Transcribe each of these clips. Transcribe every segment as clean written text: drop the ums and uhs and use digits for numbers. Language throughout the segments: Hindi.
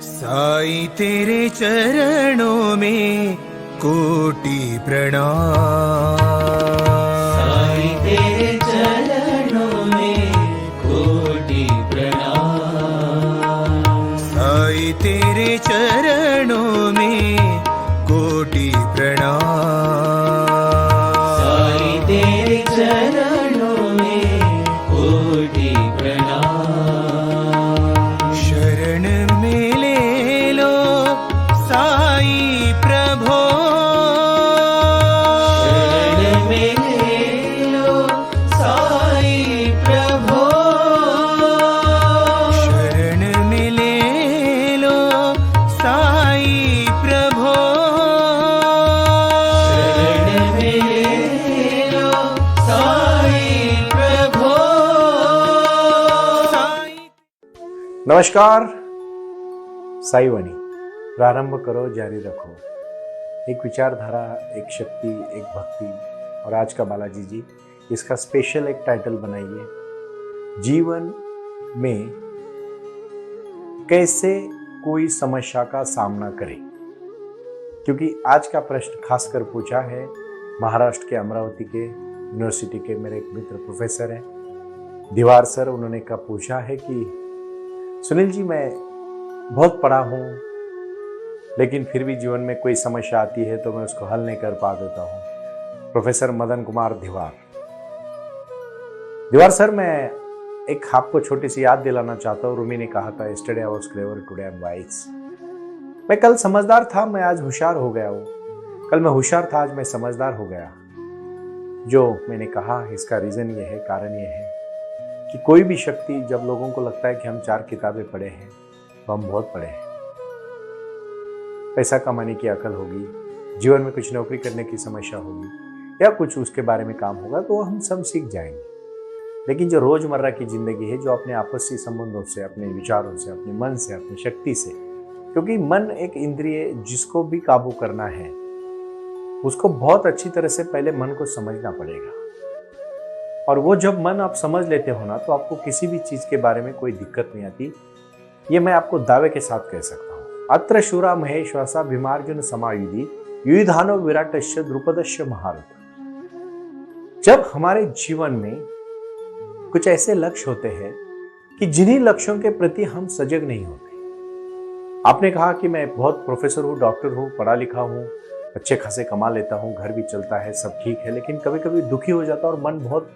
साईं तेरे चरणों में कोटि प्रणाम। साईं तेरे चरणों में कोटि प्रणाम। साईं तेरे चरणों में कोटि प्रणाम। साईं तेरे चरणों में कोटि प्रणाम। शरण में ले लो साईं प्रभो। शरण में ले लो साईं प्रभो। शरण में ले लो साईं प्रभो। शरण में ले लो साईं प्रभो। नमस्कार। साई वाणी प्रारंभ करो, जारी रखो। एक विचारधारा, एक शक्ति, एक भक्ति। और आज का बालाजी जी, इसका स्पेशल एक टाइटल बनाइए, जीवन में कैसे कोई समस्या का सामना करें। क्योंकि आज का प्रश्न खासकर पूछा है महाराष्ट्र के अमरावती के यूनिवर्सिटी के मेरे एक मित्र प्रोफेसर हैं दीवार सर। उन्होंने का पूछा है कि सुनील जी, मैं बहुत पढ़ा हूँ लेकिन फिर भी जीवन में कोई समस्या आती है तो मैं उसको हल नहीं कर पा देता हूँ। प्रोफेसर मदन कुमार दीवार सर, मैं एक आपको छोटी सी याद दिलाना चाहता हूँ। रूमी ने कहा था, yesterday I was clever, today I am wise. मैं कल समझदार था, मैं आज होशियार हो गया हूँ। कल मैं होशियार था, आज मैं समझदार हो गया। जो मैंने कहा इसका रीजन ये है, कारण ये है कि कोई भी शक्ति, जब लोगों को लगता है कि हम 4 किताबें पढ़े हैं तो हम बहुत पढ़े हैं। पैसा कमाने की अकल होगी, जीवन में कुछ नौकरी करने की समस्या होगी या कुछ उसके बारे में काम होगा तो हम सब सीख जाएंगे। लेकिन जो रोजमर्रा की जिंदगी है, जो अपने आपसी संबंधों से, अपने विचारों से, अपने मन से, अपनी शक्ति से, क्योंकि मन एक इंद्रिय जिसको भी काबू करना है उसको बहुत अच्छी तरह से पहले मन को समझना पड़ेगा। और वो जब मन आप समझ लेते हो ना, तो आपको किसी भी चीज के बारे में कोई दिक्कत नहीं आती। ये मैं आपको दावे के साथ कह सकता हूँ। अत्र शूरा महेश्वासा भीमार्जुन समायुधि युधानो विराटस्य द्रुपदस्य महारथ। जब हमारे जीवन में कुछ ऐसे लक्ष्य होते हैं कि जिन्हीं लक्ष्यों के प्रति हम सजग नहीं होते। आपने कहा कि मैं बहुत प्रोफेसर हूँ, डॉक्टर हूँ, पढ़ा लिखा हूँ, अच्छे खासे कमा लेता हूँ, घर भी चलता है, सब ठीक है, लेकिन कभी कभी दुखी हो जाता है और मन बहुत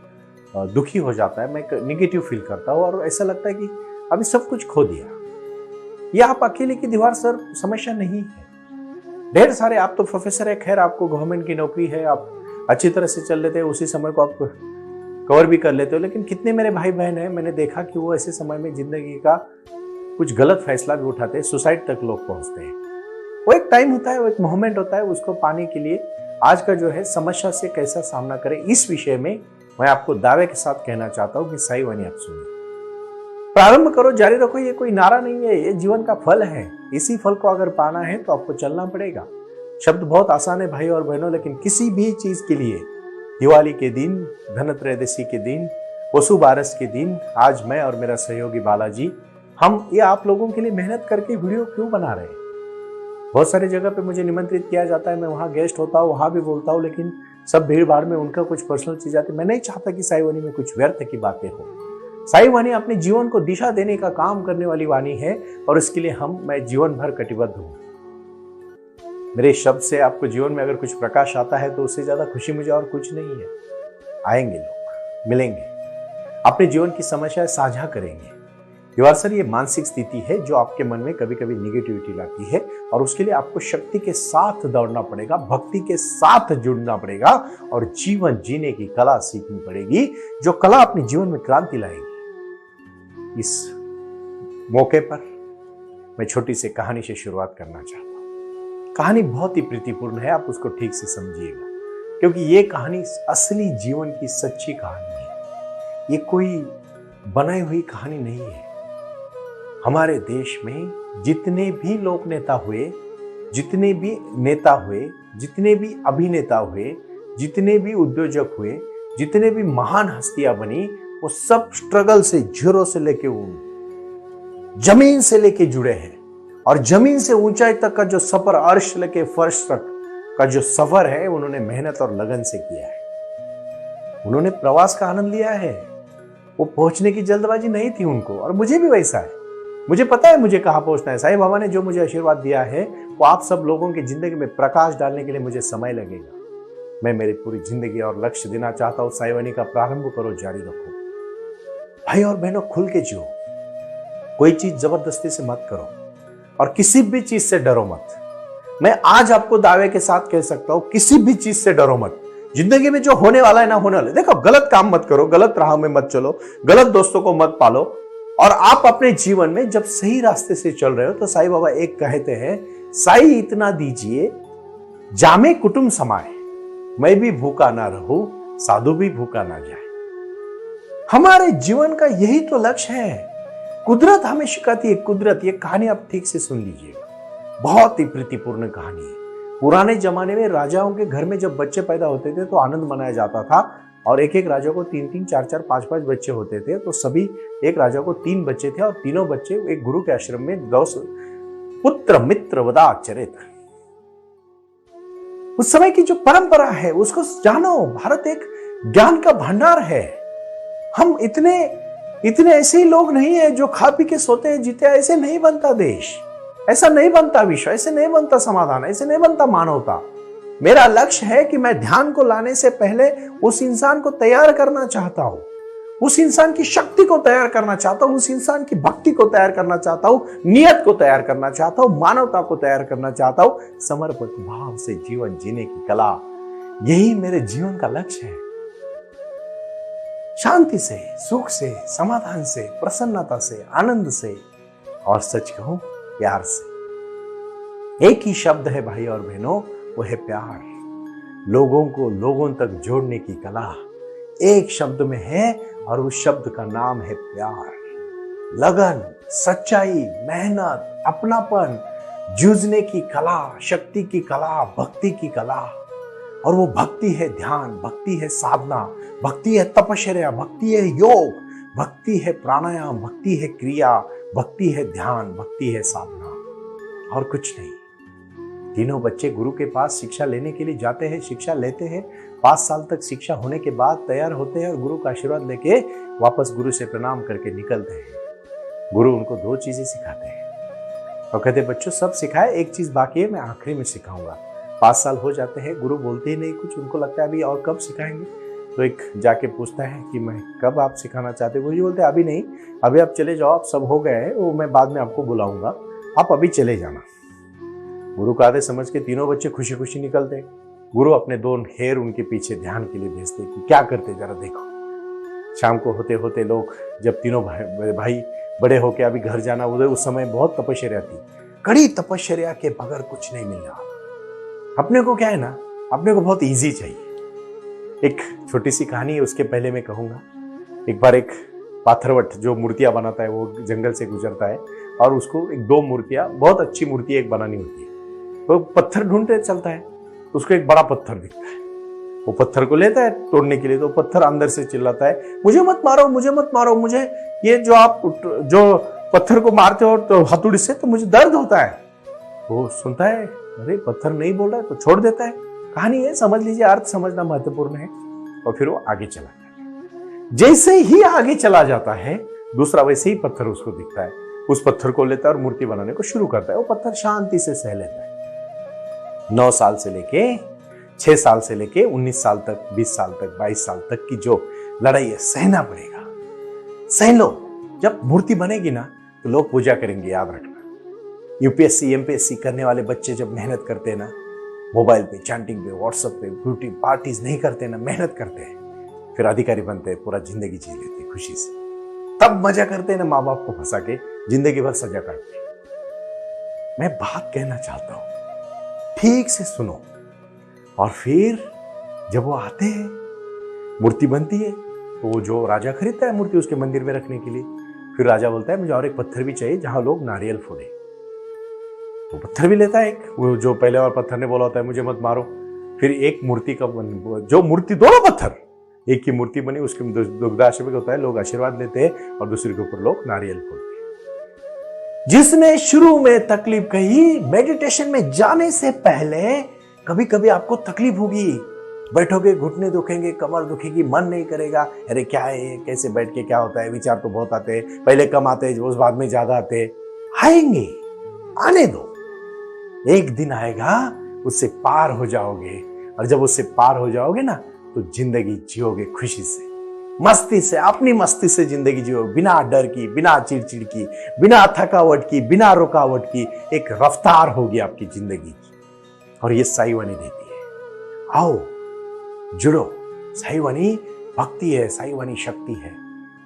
दुखी हो जाता है। मैं निगेटिव फील करता हूँ और ऐसा लगता है कि अभी सब कुछ खो दिया। ये आप अकेले की दीवार सर समस्या नहीं है। ढेर सारे, आप तो प्रोफेसर है, खैर आपको गवर्नमेंट की नौकरी है, आप अच्छी तरह से चल लेते हैं, उसी समय को आप कवर भी कर लेते हो। लेकिन कितने मेरे भाई बहन हैं, मैंने देखा कि वो ऐसे समय में जिंदगी का कुछ गलत फैसला भी उठाते हैं, सुसाइड तक लोग पहुंचते हैं। वो एक टाइम होता है, वो एक मोमेंट होता है, उसको पाने के लिए आज का जो है समस्या से कैसा सामना करें, इस विषय में मैं आपको दावे के साथ कहना चाहता हूं कि साई वाणी आप सुनिए। प्रारंभ करो, जारी रखो, ये कोई नारा नहीं है, ये जीवन का फल है। इसी फल को अगर पाना है तो आपको चलना पड़ेगा। शब्द बहुत आसान है भाई और बहनों, लेकिन किसी भी चीज के लिए, दिवाली के दिन, धनत्रयोदशी के दिन, वसु बारस के दिन, आज मैं और मेरा सहयोगी बालाजी, हम ये आप लोगों के लिए मेहनत करके वीडियो क्यों बना रहे हैं। बहुत सारी जगह पे मुझे निमंत्रित किया जाता है, मैं वहाँ गेस्ट होता हूँ, वहाँ भी बोलता हूँ, लेकिन सब भीड़ भाड़ में उनका कुछ पर्सनल चीज आती है। मैं नहीं चाहता कि साई वाणी में कुछ व्यर्थ की बातें हो। साई वाणी अपने जीवन को दिशा देने का काम करने वाली वाणी है और इसके लिए मैं जीवन भर कटिबद्ध हूँ। मेरे शब्द से आपको जीवन में अगर कुछ प्रकाश आता है तो उससे ज्यादा खुशी मुझे और कुछ नहीं है। आएंगे लोग, मिलेंगे, अपने जीवन की समस्याएं साझा करेंगे। दीवार सर, ये मानसिक स्थिति है जो आपके मन में कभी कभी निगेटिविटी लाती है और उसके लिए आपको शक्ति के साथ दौड़ना पड़ेगा, भक्ति के साथ जुड़ना पड़ेगा और जीवन जीने की कला सीखनी पड़ेगी, जो कला अपने जीवन में क्रांति लाएगी। इस मौके पर मैं छोटी सी कहानी से शुरुआत करना चाहता हूं। कहानी बहुत ही प्रीतिपूर्ण है, आप उसको ठीक से समझिएगा, क्योंकि ये कहानी असली जीवन की सच्ची कहानी है। ये कोई बनाई हुई कहानी नहीं है। हमारे देश में जितने भी लोक नेता हुए, जितने भी नेता हुए, जितने भी अभिनेता हुए, जितने भी उद्योजक हुए, जितने भी महान हस्तियां बनी, वो सब स्ट्रगल से, जीरो से लेके जमीन से लेके जुड़े हैं और जमीन से ऊंचाई तक का जो सफर, अर्श लेके फर्श तक का जो सफर है, उन्होंने मेहनत और लगन से किया है। उन्होंने प्रवास का आनंद लिया है। वो पहुंचने की जल्दबाजी नहीं थी उनको, और मुझे भी वैसा है। मुझे पता है मुझे कहां पहुंचना है। साईं बाबा ने जो मुझे आशीर्वाद दिया है, वो आप सब लोगों की जिंदगी में प्रकाश डालने के लिए मुझे समय लगेगा। मैं मेरी पूरी जिंदगी और लक्ष्य देना चाहता हूं। साईं वाणी का प्रारंभ करो, जारी रखो। भाई और बहनों, खुल के जियो। कोई चीज जबरदस्ती से मत करो, और किसी भी चीज से डरो मत। मैं आज आपको दावे के साथ कह सकता हूं, किसी भी चीज से डरो मत। जिंदगी में जो होने वाला है ना होने वाला है। देखो, गलत काम मत करो, गलत राह में मत चलो, गलत दोस्तों को मत पालो। और आप अपने जीवन में जब सही रास्ते से चल रहे हो, तो साईं बाबा एक कहते हैं, साईं इतना दीजिए जामे कुटुंब समाए, मैं भी भूखा ना रहूं, साधु भी भूखा ना जाए। हमारे जीवन का यही तो लक्ष्य है। कुदरत हमें सिखाती है। कुदरत, ये कहानी आप ठीक से सुन लीजिएगा, बहुत ही प्रीतिपूर्ण कहानी है। पुराने जमाने में राजाओं के घर में जब बच्चे पैदा होते थे तो आनंद मनाया जाता था, और एक एक राजा को 3-3, 4-4, 5-5 बच्चे होते थे। तो सभी, एक राजा को 3 बच्चे थे, और तीनों बच्चे एक गुरु के आश्रम में पुत्र मित्र वदा चरित्र। उस समय की जो परंपरा है उसको जानो। भारत एक ज्ञान का भंडार है। हम इतने ऐसे ही लोग नहीं है जो खा पी के सोते हैं जीते। ऐसे नहीं बनता देश, ऐसा नहीं बनता विश्व, ऐसे नहीं बनता समाधान, ऐसे नहीं बनता मानवता। मेरा लक्ष्य है कि मैं ध्यान को लाने से पहले उस इंसान को तैयार करना चाहता हूं, उस इंसान की शक्ति को तैयार करना चाहता हूं, उस इंसान की भक्ति को तैयार करना चाहता हूं, नियत को तैयार करना चाहता हूं, मानवता को तैयार करना चाहता हूं, समर्पित भाव से जीवन जीने की कला। यही मेरे जीवन का लक्ष्य है। शांति से, सुख से, समाधान से, प्रसन्नता से, आनंद से, और सच कहूं, प्यार से। एक ही शब्द है भाई और बहनों, वो है प्यार। लोगों को लोगों तक जोड़ने की कला एक शब्द में है, और उस शब्द का नाम है प्यार। लगन, सच्चाई, मेहनत, अपनापन, जूझने की कला, शक्ति की कला, भक्ति की कला। और वो भक्ति है ध्यान, भक्ति है साधना, भक्ति है तपश्चर्या, भक्ति है योग, भक्ति है प्राणायाम, भक्ति है क्रिया, भक्ति है ध्यान, भक्ति है साधना, और कुछ नहीं। तीनों बच्चे गुरु के पास शिक्षा लेने के लिए जाते हैं, शिक्षा लेते हैं। 5 साल तक शिक्षा होने के बाद तैयार होते हैं, और गुरु का आशीर्वाद लेके वापस गुरु से प्रणाम करके निकलते हैं। गुरु उनको 2 चीजें सिखाते हैं, और कहते बच्चों सब सिखाए, एक चीज बाकी है, मैं आखिरी में सिखाऊंगा। 5 साल हो जाते हैं, गुरु बोलते ही नहीं कुछ। उनको लगता है अभी और कब सिखाएंगे। तो एक जाके पूछता है कि मैं कब आप सिखाना चाहते हो। गुरु जी बोलते हैं अभी नहीं, अभी आप चले जाओ, आप सब हो गए हैं, वो मैं बाद में आपको बुलाऊंगा, आप अभी चले जाना। गुरु का आदेश समझ के तीनों बच्चे खुशी खुशी निकलते। गुरु अपने 2 हेर उनके पीछे ध्यान के लिए भेजते कि क्या करते जरा देखो। शाम को होते होते लोग, जब तीनों भाई बड़े होके अभी घर जाना, उधर उस समय बहुत तपश्चर्या थी, कड़ी तपश्चर्या के बगैर कुछ नहीं मिल रहा। अपने को क्या है ना, अपने को बहुत इजी चाहिए। एक छोटी सी कहानी है, उसके पहले मैं कहूंगा। एक बार एक पाथरवट जो मूर्तियां बनाता है, वो जंगल से गुजरता है, और उसको 1-2 मूर्तियां, बहुत अच्छी मूर्ति एक बनानी होती है। वो पत्थर ढूंढते चलता है, उसको एक बड़ा पत्थर दिखता है। वो पत्थर को लेता है तोड़ने के लिए, तो पत्थर अंदर से चिल्लाता है, मुझे मत मारो, मुझे मत मारो, मुझे ये जो आप जो पत्थर को मारते हो तो हथौड़ी से, तो मुझे दर्द होता है। वो सुनता है, अरे पत्थर नहीं बोल रहा है, तो छोड़ देता है। कहानी है, समझ लीजिए, अर्थ समझना महत्वपूर्ण है। और फिर वो आगे चला जाता है। जैसे ही आगे चला जाता है, दूसरा वैसे ही पत्थर उसको दिखता है। उस पत्थर को लेता है और मूर्ति बनाने को शुरू करता है। वो पत्थर शांति से सह लेता है। 9 साल से लेके 6 साल से लेके 19 साल तक, 20 साल तक, 22 साल तक की जो लड़ाई है, सहना पड़ेगा। सह लो। जब मूर्ति बनेगी ना, तो लोग पूजा करेंगे, याद रखना। यूपीएससी, एमपीएससी करने वाले बच्चे जब मेहनत करते हैं ना, मोबाइल पे, चैटिंग पे, व्हाट्सएप पे, ब्यूटी पार्टीज नहीं करते ना, मेहनत करते हैं, फिर अधिकारी बनते हैं, पूरा जिंदगी जी लेते हैं खुशी से। तब मजा करते हैं ना, माँ बाप को फंसा के जिंदगी भर सजा काटते हैं। मैं बात कहना चाहता हूं, ठीक से सुनो। और फिर जब वो आते हैं, मूर्ति बनती है, तो वो जो राजा खरीदता है मूर्ति उसके मंदिर में रखने के लिए, फिर राजा बोलता है मुझे और एक पत्थर भी चाहिए जहां लोग नारियल फोड़े। तो पत्थर भी लेता है एक, वो जो पहले और पत्थर ने बोला होता है मुझे मत मारो। फिर एक मूर्ति का जो मूर्ति, दोनों पत्थर, एक की मूर्ति बनी, उसके दुग्धाश्रम होता है, लोग आशीर्वाद लेते हैं, और दूसरे के ऊपर लोग नारियल फोड़ते हैं। जिसने शुरू में तकलीफ कही, मेडिटेशन में जाने से पहले कभी कभी आपको तकलीफ होगी, बैठोगे घुटने दुखेंगे, कमर दुखेगी, मन नहीं करेगा, अरे क्या है ये, कैसे बैठ के क्या होता है, विचार तो बहुत आते हैं, पहले कम आते हैं, उस बाद में ज्यादा आते हैं, आएंगे, आने दो, एक दिन आएगा, उससे पार हो जाओगे। और जब उससे पार हो जाओगे ना, तो जिंदगी जियोगे खुशी से, मस्ती से, अपनी मस्ती से जिंदगी जियो, बिना डर की, बिना चिड़चिड़ की, बिना थकावट की, बिना रुकावट की, एक रफ्तार होगी आपकी जिंदगी की। और ये साई वाणी देती है। आओ जुड़ो, साई वाणी भक्ति है, साई वाणी शक्ति है।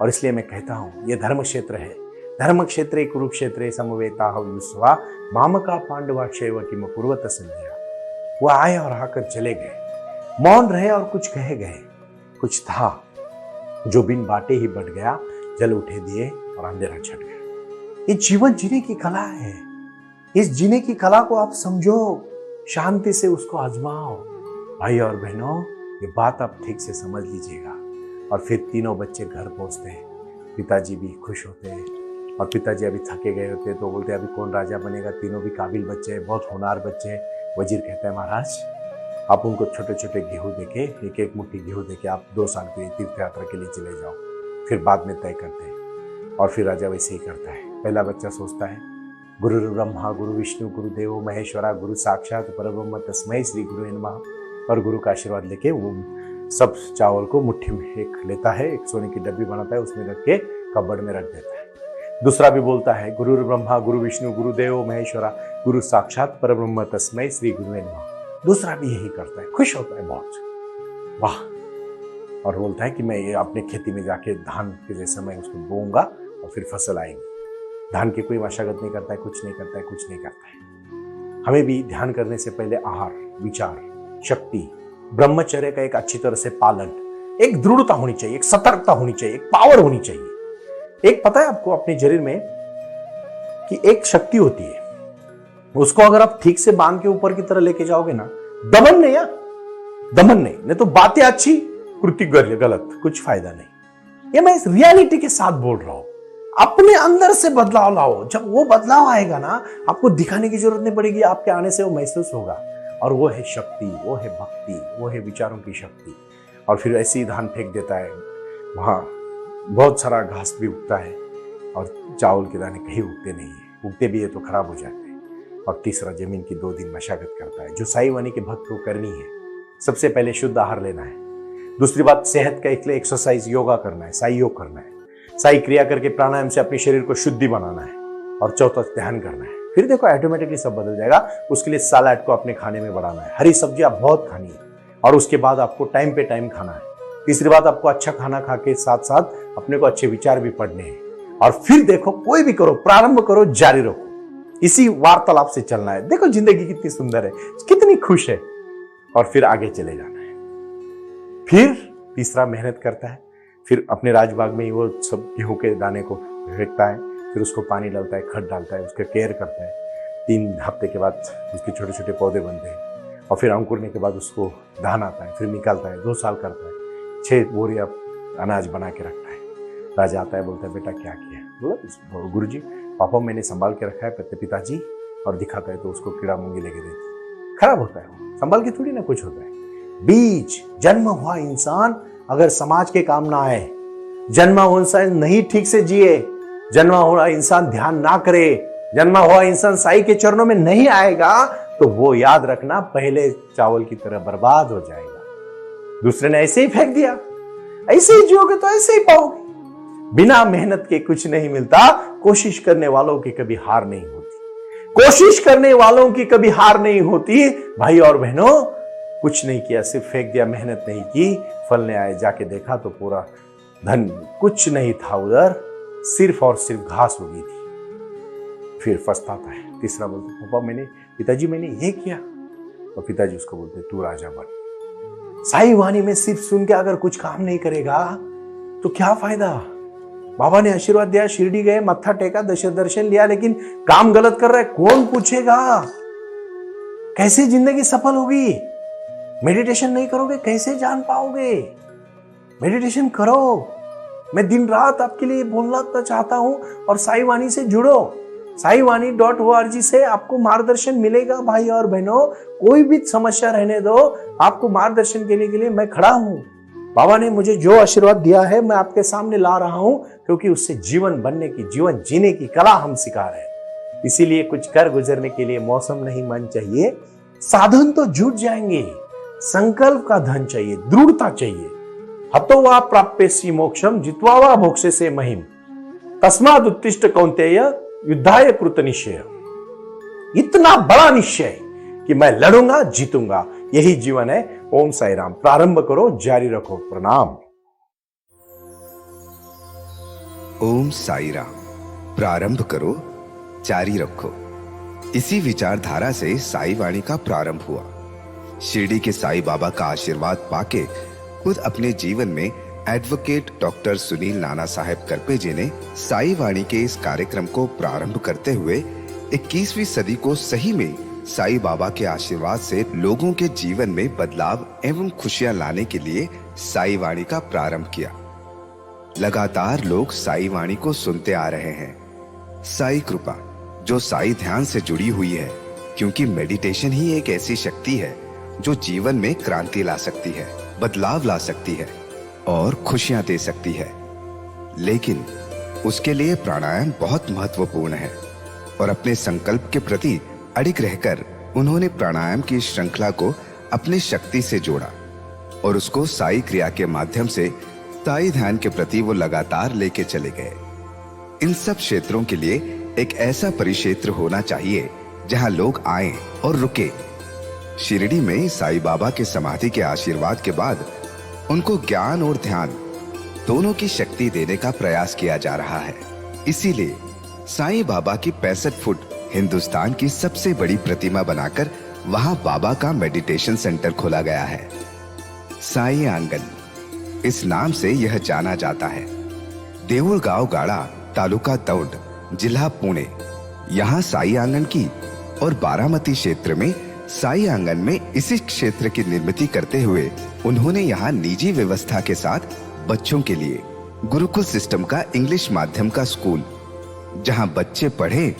और इसलिए मैं कहता हूं, ये धर्म क्षेत्र है, धर्म क्षेत्रे कुरुक्षेत्रे समवेता युस्वा मामका पांडवा शैव किम कुर्वत संध्या। वो आए और आकर चले गए, मौन रहे और कुछ कहे गए। कुछ था जो बिन बाटे ही बढ़ गया, जल उठे दिए और अंधेरा छट गया। ये जीवन जीने की कला है। इस जीने की कला को आप समझो, शांति से उसको आजमाओ। भाई और बहनों, ये बात आप ठीक से समझ लीजिएगा। और फिर तीनों बच्चे घर पहुंचते हैं, पिताजी भी खुश होते हैं। और पिताजी अभी थके गए होते हैं, तो बोलते हैं अभी कौन राजा बनेगा, तीनों भी काबिल बच्चे हैं, बहुत होनहार बच्चे हैं। वजीर कहता है महाराज, आप उनको छोटे छोटे गेहूं देके, एक एक मुट्ठी गेहूं देके आप 2 साल के तीर्थ यात्रा के लिए चले जाओ, फिर बाद में तय करते हैं। और फिर राजा वैसे ही करता है। पहला बच्चा सोचता है, गुरु ब्रह्मा गुरु विष्णु गुरुदेव महेश्वरा गुरु साक्षात परब्रह्म तस्मै श्री गुरुवे नमः। और गुरु का आशीर्वाद लेके वो सब चावल को मुट्ठी में एक लेता है, एक सोने की डब्बी बनाता है, उसमें रख के कबर्ड में रख देता है। दूसरा भी बोलता है, गुरु ब्रह्मा गुरु विष्णु गुरुदेव महेश्वरा गुरु साक्षात परब्रह्म तस्मै श्री गुरुवे नमः। दूसरा भी यही करता है, खुश होता है बहुत, वाह। और बोलता है कि मैं ये अपने खेती में जाके धान के जैसे मैं उसको बोऊंगा और फिर फसल आएगी। धान की कोई मशागत नहीं करता है, कुछ नहीं करता है, कुछ नहीं करता है। हमें भी ध्यान करने से पहले आहार, विचार, शक्ति, ब्रह्मचर्य का एक अच्छी तरह से पालन, एक दृढ़ता होनी चाहिए, एक सतर्कता होनी चाहिए, एक पावर होनी चाहिए। एक पता है आपको अपने शरीर में कि एक शक्ति होती है, उसको अगर आप ठीक से बांध के ऊपर की तरह लेके जाओगे ना, दमन नहीं है, दमन नहीं तो बातें अच्छी, कृति गलत, कुछ फायदा नहीं। ये मैं इस रियलिटी के साथ बोल रहा हूं। अपने अंदर से बदलाव लाओ। जब वो बदलाव आएगा ना, आपको दिखाने की जरूरत नहीं पड़ेगी, आपके आने से वो महसूस होगा। और वो है शक्ति, वो है भक्ति, वो है विचारों की शक्ति। और फिर ऐसे ही धान फेंक देता है, वहां बहुत सारा घास भी उगता है और चावल के दाने कहीं उगते नहीं है, उगते भी है तो खराब हो जाते हैं। और तीसरा, जमीन की 2 दिन मशागत करता है, जो साई वाणी के भक्त को करनी है। सबसे पहले शुद्ध आहार लेना है। दूसरी बात, सेहत का लिए एक्सरसाइज, योगा करना है, साई योग करना है, साई क्रिया करके प्राणायाम से अपने शरीर को शुद्धि बनाना है। और चौथा, ध्यान करना है। फिर देखो ऑटोमेटिकली सब बदल जाएगा। उसके लिए सलाद को अपने खाने में बढ़ाना है, हरी सब्जियां बहुत खानी है। और उसके बाद आपको टाइम पे टाइम खाना है। तीसरी बात, आपको अच्छा खाना खा के साथ साथ अपने को अच्छे विचार भी पढ़ने हैं। और फिर देखो, कोई भी करो, प्रारंभ करो, जारी रखो, इसी वार्तालाप से चलना है। देखो जिंदगी कितनी सुंदर है, कितनी खुश है। और फिर आगे चले जाना है। फिर तीसरा, मेहनत करता है। फिर अपने राजबाग में ही वो सब गेहूं के दाने को फेंकता है, फिर उसको पानी डालता है, खत डालता है, उसका केयर करता है। 3 हफ्ते के बाद उसके छोटे छोटे पौधे बनते हैं। और फिर अंकुरने के बाद उसको धान आता है, फिर निकालता है, 2 साल करता है, 6 बोरियां अनाज बना के रखता है। राजा आता है, बोलता है बेटा क्या किया? बोला गुरुजी पापा मैंने संभाल के रखा है पिताजी। और दिखाता है तो उसको कीड़ा मूंगी लेके देती, खराब होता है। वो संभाल के थोड़ी ना कुछ होता है। बीज जन्म हुआ इंसान अगर समाज के काम ना आए, जन्मा हुआ इंसान नहीं ठीक से जिए, जन्मा हुआ इंसान ध्यान ना करे, जन्मा हुआ इंसान साई के चरणों में नहीं आएगा, तो वो याद रखना पहले चावल की तरह बर्बाद हो जाएगा। दूसरे ने ऐसे ही फेंक दिया, ऐसे ही जियोगे तो ऐसे ही पाओगे। बिना मेहनत के कुछ नहीं मिलता। कोशिश करने वालों की कभी हार नहीं होती, कोशिश करने वालों की कभी हार नहीं होती। भाई और बहनों, कुछ नहीं किया, सिर्फ फेंक दिया, मेहनत नहीं की, फल नहीं आए। जाके देखा तो पूरा धन कुछ नहीं था उधर, सिर्फ और सिर्फ घास उगी थी। फिर पछताता है। तीसरा बोलते, पापा मैंने, पिताजी मैंने ये किया। और पिताजी उसको बोलते, तू राजा बन। साई वाणी में सिर्फ सुन के अगर कुछ काम नहीं करेगा तो क्या फायदा? बाबा ने आशीर्वाद दिया, शिरडी गए, मत्था टेका, दर्शन लिया, लेकिन काम गलत कर रहा है, कौन पूछेगा? कैसे जिंदगी सफल होगी? मेडिटेशन नहीं करोगे कैसे जान पाओगे? मेडिटेशन करो। मैं दिन रात आपके लिए बोलना चाहता हूं। और साई वाणी से जुड़ो, साईवाणी.org से आपको मार्गदर्शन मिलेगा। भाई और बहनों, कोई भी समस्या रहने दो, आपको मार्गदर्शन के लिए मैं खड़ा हूं। बाबा ने मुझे जो आशीर्वाद दिया है मैं आपके सामने ला रहा हूं, क्योंकि उससे जीवन बनने की, जीवन जीने की कला हम सिखा रहे हैं। इसीलिए कुछ कर गुजरने के लिए मौसम नहीं मन चाहिए, साधन तो जुट जाएंगे। संकल्प का धन चाहिए, दृढ़ता चाहिए। हतो वा प्राप्यसि मोक्षम जित्वा वा भोक्ष्य से महिम, तस्माद उत्तिष्ठ कौन्तेय युद्धाय कृत निश्चय। इतना बड़ा निश्चय कि मैं लड़ूंगा, जीतूंगा, यही जीवन है। ओम साई राम। प्रारंभ करो, जारी रखो। प्रणाम। ओम साई राम। प्रारंभ करो, जारी रखो। इसी विचारधारा से साई वाणी का प्रारंभ हुआ। शिरडी के साई बाबा का आशीर्वाद पाके खुद अपने जीवन में एडवोकेट डॉक्टर सुनील नाना साहेब करपे जी ने साई वाणी के इस कार्यक्रम को प्रारंभ करते हुए 21वीं सदी को सही में साई बाबा के आशीर्वाद से लोगों के जीवन में बदलाव एवं खुशियां लाने के लिए साई वाणी का प्रारंभ किया। लगातार लोग साई वाणी को सुनते आ रहे हैं। साई कृपा जो साई ध्यान से जुड़ी हुई है, क्योंकि मेडिटेशन ही एक ऐसी शक्ति है जो जीवन में क्रांति ला सकती है, बदलाव ला सकती है और खुशियां दे सकती है। लेकिन उसके लिए प्राणायाम बहुत महत्वपूर्ण है और अपने संकल्प के प्रति अडिग रहकर उन्होंने प्राणायाम की श्रृंखला को अपनी शक्ति से जोड़ा और उसको साई क्रिया के माध्यम से साई ध्यान के प्रति वो लगातार लेके चले गए। इन सब क्षेत्रों के लिए एक ऐसा परिक्षेत्र होना चाहिए जहां लोग आए और रुके। शिरडी में साई बाबा के समाधि के आशीर्वाद के बाद उनको ज्ञान और ध्यान दोनों की शक्ति देने का प्रयास किया जा रहा है। इसीलिए साईं बाबा की 65 फुट हिंदुस्तान की सबसे बड़ी प्रतिमा बनाकर वहां बाबा का मेडिटेशन सेंटर खोला गया है। साई आंगन इस नाम से यह जाना जाता है। देऊळगाव गाड़ा, तालुका दौंड, जिला पुणे, यहाँ साई आंगन की और बारामती क्षेत्र में साई आंगन में इसी क्षेत्र की निर्मित करते हुए उन्होंने यहाँ निजी व्यवस्था के साथ बच्चों के लिए गुरुकुल सिस्टम का इंग्लिश माध्यम का स्कूल, जहाँ बच्चे पढ़े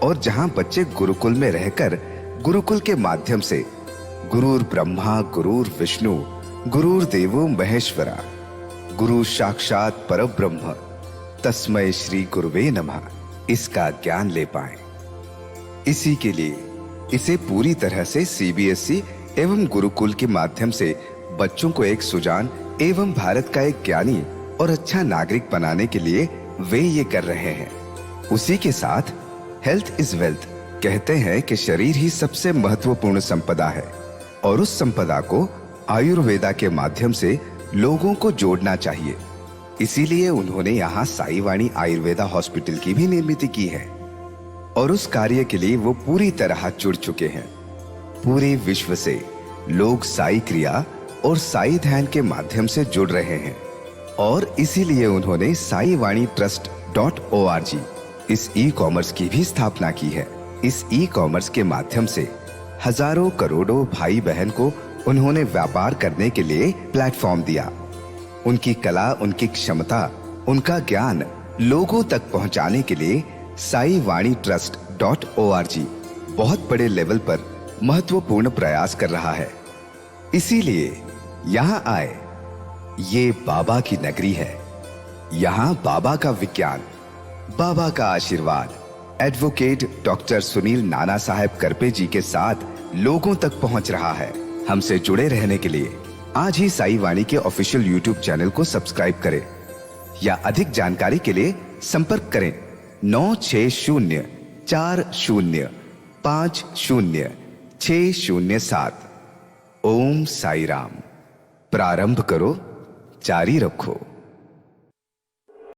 और जहाँ बच्चे गुरुकुल में रहकर गुरुकुल के माध्यम से गुरुर ब्रह्मा गुरुर विष्णु गुरुर देवो महेश्वरा गुरु साक्षात परब्रह्म तस्मै श्री गुरुवे नमः इसका ज्ञान ले पाए। इसी के लिए इसे पूरी तरह से सीबीएसई एवं गुरुकुल के माध्यम से बच्चों को एक सुजान एवं भारत का एक ज्ञानी और अच्छा नागरिक बनाने के लिए वे ये कर रहे हैं। उसी के साथ हेल्थ इज वेल्थ कहते हैं कि शरीर ही सबसे महत्वपूर्ण संपदा है और उस संपदा को आयुर्वेदा के माध्यम से लोगों को जोड़ना चाहिए। इसीलिए उन्होंने यहाँ साई वाणी आयुर्वेदा हॉस्पिटल की भी निर्मित की है और उस कार्य के लिए वो पूरी तरह जुड़ चुके हैं। पूरे विश्व से लोग साई क्रिया और साई ध्यान के माध्यम से जुड़ रहे हैं और इसीलिए उन्होंने साई वाणी trust.org इस ई कॉमर्स की भी स्थापना की है। इस ई कॉमर्स के माध्यम से हजारों करोड़ों भाई बहन को उन्होंने व्यापार करने के लिए प्लेटफॉर्म दिया। उनकी कला, उनकी क्षमता, उनका ज्ञान लोगों तक पहुंचाने के लिए साई वाणी trust.org बहुत बड़े लेवल पर महत्वपूर्ण प्रयास कर रहा है। इसीलिए यहाँ आए। ये बाबा की नगरी है। यहाँ बाबा का विज्ञान, बाबा का आशीर्वाद एडवोकेट डॉक्टर सुनील नाना साहेब करपे जी के साथ लोगों तक पहुंच रहा है। हमसे जुड़े रहने के लिए आज ही साई वाणी के ऑफिशियल यूट्यूब चैनल को सब्सक्राइब करें या अधिक जानकारी के लिए संपर्क करें 9604050607। ओम साई राम। प्रारंभ करो, जारी रखो।